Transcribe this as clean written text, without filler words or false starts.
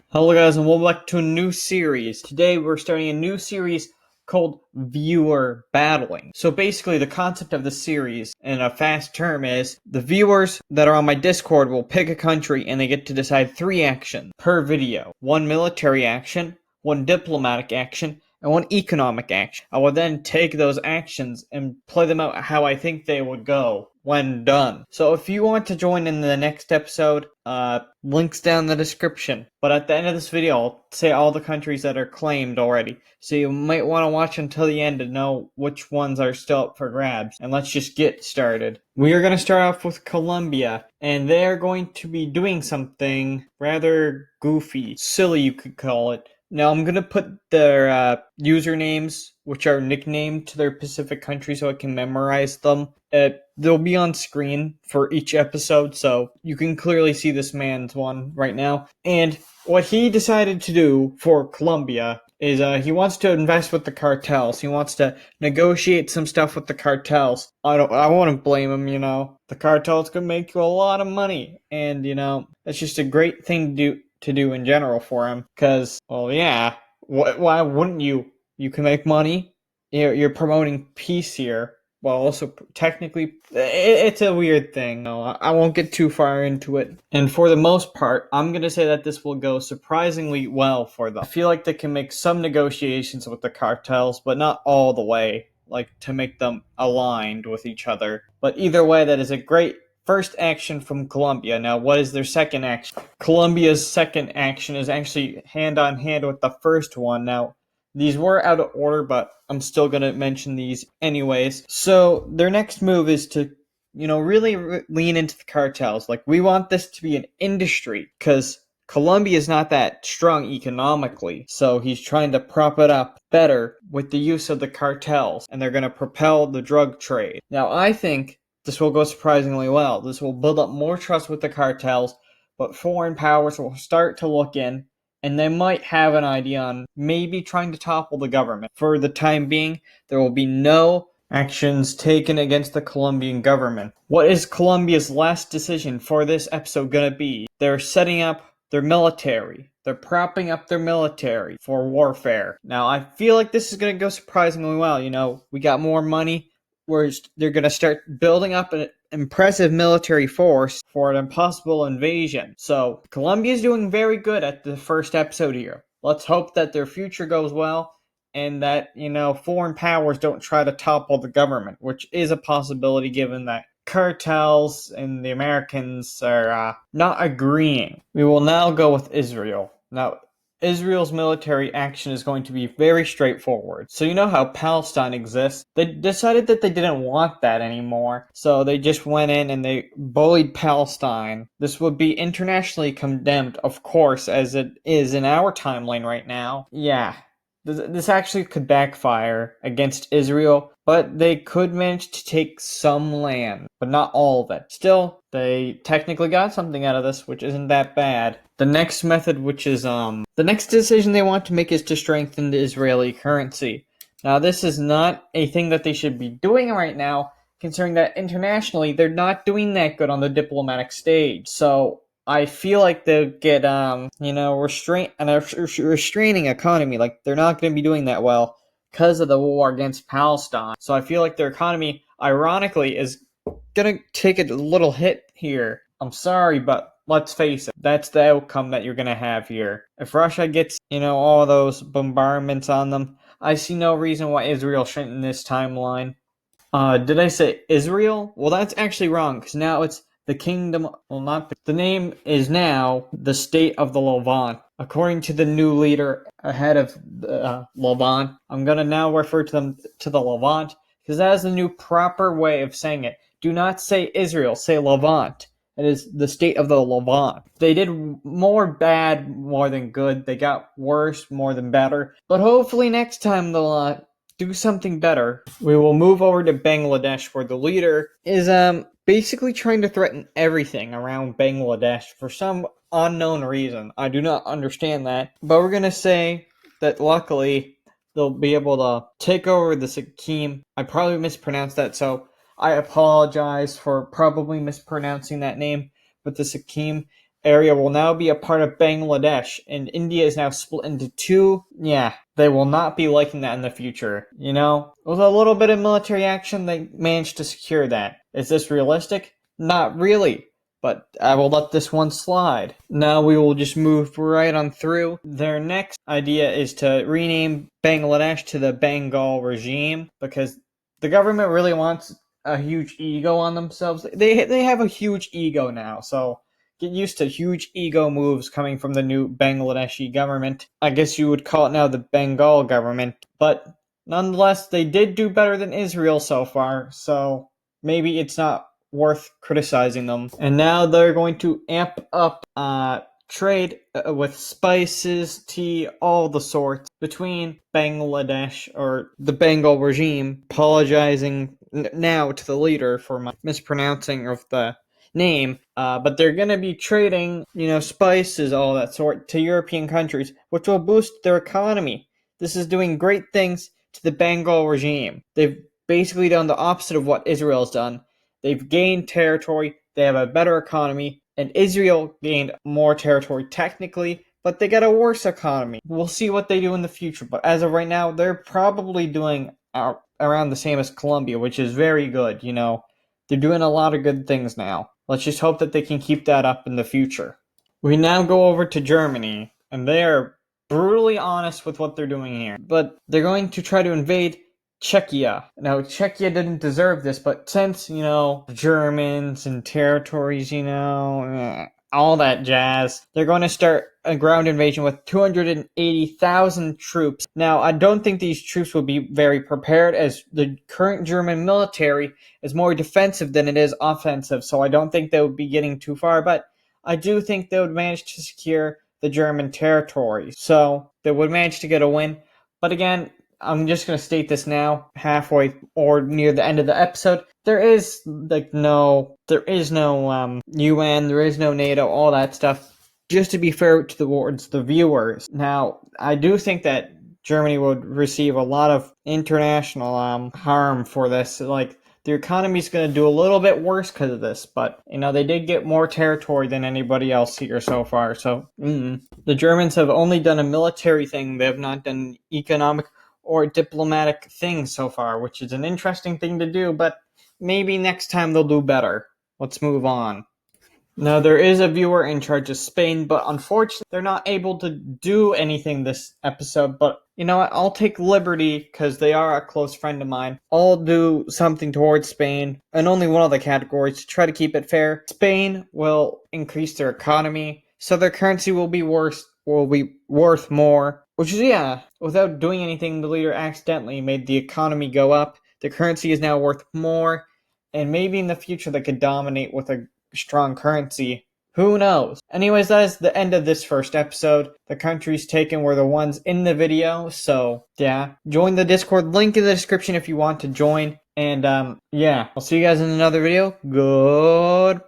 Hello guys and welcome back to a new series. Today we're starting a new series called Viewer Battling. So basically the concept of the series in a fast term is the viewers that are on my Discord will pick a country and they get to decide 3 actions per video. 1 military action, 1 diplomatic action, and 1 economic action. I will then take those actions and play them out how I think they would go when done. So if you want to join in the next episode, links down in the description. But at the end of this video, I'll say all the countries that are claimed already. So you might want to watch until the end to know which ones are still up for grabs. And let's just get started. We are going to start off with Colombia. And they're going to be doing something rather goofy. Silly, you could call it. Now, I'm going to put their usernames, which are nicknamed to their specific country so I can memorize them. They'll be on screen for each episode, so you can clearly see this man's one right now. And what he decided to do for Colombia is he wants to invest with the cartels. He wants to negotiate some stuff with the cartels. I wouldn't blame him, you know. The cartels could make you a lot of money, and, you know, that's just a great thing to do in general for him, because, well, yeah, why wouldn't you? You can make money. You're promoting peace here, while also technically, it's a weird thing. No, I won't get too far into it. And for the most part, I'm going to say that this will go surprisingly well for them. I feel like they can make some negotiations with the cartels, but not all the way, like to make them aligned with each other. But either way, that is a great first action from Colombia. Now, what is their second action? Colombia's second action is actually hand-on-hand with the first one. Now, these were out of order, but I'm still going to mention these anyways. So, their next move is to, really lean into the cartels. Like, we want this to be an industry, because Colombia is not that strong economically. So, he's trying to prop it up better with the use of the cartels, and they're going to propel the drug trade. Now, I think this will go surprisingly well. This will build up more trust with the cartels, but foreign powers will start to look in, and they might have an idea on maybe trying to topple the government. For the time being, there will be no actions taken against the Colombian government. What is Colombia's last decision for this episode going to be? They're setting up their military. They're propping up their military for warfare. Now, I feel like this is going to go surprisingly well. You know, we got more money. They're going to start building up an impressive military force for an impossible invasion. So, Colombia's doing very good at the first episode here. Let's hope that their future goes well and that, foreign powers don't try to topple the government, which is a possibility given that cartels and the Americans are not agreeing. We will now go with Israel. Now, Israel's military action is going to be very straightforward. So you know how Palestine exists? They decided that they didn't want that anymore. So they just went in and they bullied Palestine. This would be internationally condemned, of course, as it is in our timeline right now. Yeah. This actually could backfire against Israel, but they could manage to take some land, but not all of it. Still, they technically got something out of this, which isn't that bad. The next method, which is, the next decision they want to make is to strengthen the Israeli currency. Now, this is not a thing that they should be doing right now, considering that internationally, they're not doing that good on the diplomatic stage. So, I feel like they'll get, a restraining economy. Like, they're not going to be doing that well because of the war against Palestine. So I feel like their economy, ironically, is going to take a little hit here. I'm sorry, but let's face it. That's the outcome that you're going to have here. If Russia gets, all those bombardments on them, I see no reason why Israel shouldn't in this timeline. Did I say Israel? Well, that's actually wrong, because now it's the kingdom, the name is now the state of the Levant. According to the new leader ahead of the Levant, I'm going to now refer to them to the Levant, because that is the new proper way of saying it. Do not say Israel, say Levant. It is the state of the Levant. They did more bad more than good. They got worse more than better. But hopefully next time they'll do something better. We will move over to Bangladesh, where the leader is basically trying to threaten everything around Bangladesh for some unknown reason. I do not understand that. But we're going to say that luckily they'll be able to take over the Sikkim. I probably mispronounced that, so I apologize for probably mispronouncing that name. But the Sikkim, area will now be a part of Bangladesh, and India is now split into two. Yeah, they will not be liking that in the future. You know, with a little bit of military action, they managed to secure that. Is this realistic? Not really. But I will let this one slide. Now we will just move right on through. Their next idea is to rename Bangladesh to the Bengal regime because the government really wants a huge ego on themselves. They have a huge ego now, so get used to huge ego moves coming from the new Bangladeshi government. I guess you would call it now the Bengal government, but nonetheless, they did do better than Israel so far, so maybe it's not worth criticizing them. And now they're going to amp up trade with spices, tea, all the sorts between Bangladesh or the Bengal regime. Apologizing now to the leader for my mispronouncing of the name, but they're going to be trading, spices, all that sort, to European countries, which will boost their economy. This is doing great things to the Bengal regime. They've basically done the opposite of what Israel's done. They've gained territory, they have a better economy, and Israel gained more territory technically, but they got a worse economy. We'll see what they do in the future, but as of right now, they're probably doing around the same as Colombia, which is very good, They're doing a lot of good things now. Let's just hope that they can keep that up in the future. We now go over to Germany, and they are brutally honest with what they're doing here. But they're going to try to invade Czechia. Now, Czechia didn't deserve this, but since, Germans and territories, all that jazz, they're going to start a ground invasion with 280,000 troops. Now, I don't think these troops will be very prepared, as the current German military is more defensive than it is offensive, so I don't think they would be getting too far, but I do think they would manage to secure the German territory, so they would manage to get a win. But again, I'm just going to state this now, halfway or near the end of the episode. There is no UN, there is no NATO, all that stuff. Just to be fair towards the viewers. Now, I do think that Germany would receive a lot of international harm for this. Their economy's going to do a little bit worse because of this, but they did get more territory than anybody else here so far. So the Germans have only done a military thing; they have not done economic or diplomatic things so far, which is an interesting thing to do, but maybe next time they'll do better. Let's move on. Now, there is a viewer in charge of Spain, but unfortunately, they're not able to do anything this episode, but you know what? I'll take liberty, because they are a close friend of mine. I'll do something towards Spain, and only one of the categories, to try to keep it fair. Spain will increase their economy, so their currency will be worth more. Which is, without doing anything, the leader accidentally made the economy go up. The currency is now worth more, and maybe in the future they could dominate with a strong currency. Who knows? Anyways, that is the end of this first episode. The countries taken were the ones in the video, so yeah. Join the Discord, link in the description if you want to join. And I'll see you guys in another video. Goodbye.